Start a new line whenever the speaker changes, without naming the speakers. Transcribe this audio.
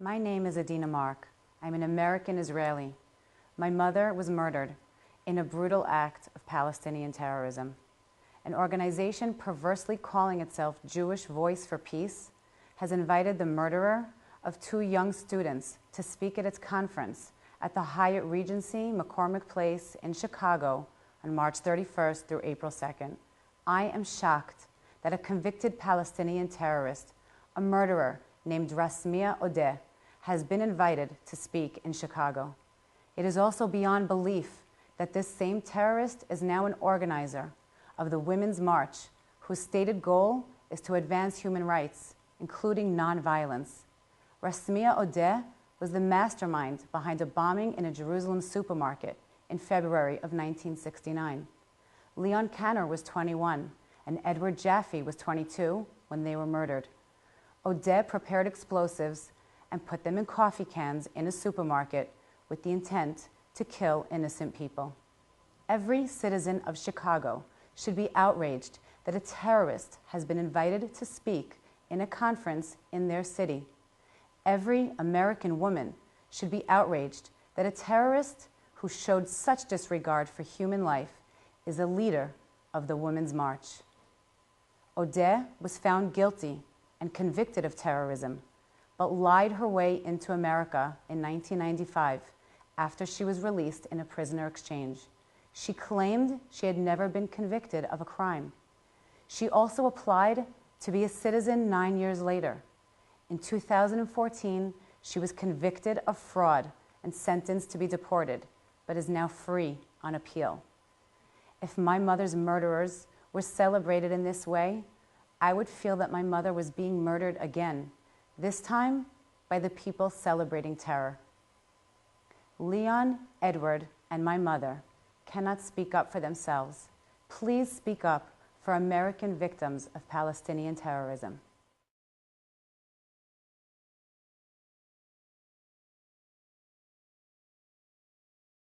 My name is Adina Mark. I'm an American-Israeli. My mother was murdered in a brutal act of Palestinian terrorism. An organization perversely calling itself Jewish Voice for Peace has invited the murderer of two young students to speak at its conference at the Hyatt Regency McCormick Place in Chicago on March 31st through April 2nd. I am shocked that a convicted Palestinian terrorist, a murderer named Raismia Odeh, has been invited to speak in Chicago. It is also beyond belief that this same terrorist is now an organizer of the Women's March, whose stated goal is to advance human rights, including nonviolence. Raismia Odeh was the mastermind behind a bombing in a Jerusalem supermarket in February of 1969. Leon Kanner was 21, and Edward Jaffe was 22 when they were murdered. Odeh prepared explosives and put them in coffee cans in a supermarket with the intent to kill innocent people. Every citizen of Chicago should be outraged that a terrorist has been invited to speak in a conference in their city. Every American woman should be outraged that a terrorist who showed such disregard for human life is a leader of the Women's March. Odeh was found guilty and convicted of terrorism, but lied her way into America in 1995 after she was released in a prisoner exchange. She claimed she had never been convicted of a crime. She also applied to be a citizen 9 years later. In 2014, she was convicted of fraud and sentenced to be deported, but is now free on appeal. If my mother's murderers were celebrated in this way, I would feel that my mother was being murdered again, this time by the people celebrating terror. Leon, Edward, and my mother cannot speak up for themselves. Please speak up for American victims of Palestinian terrorism.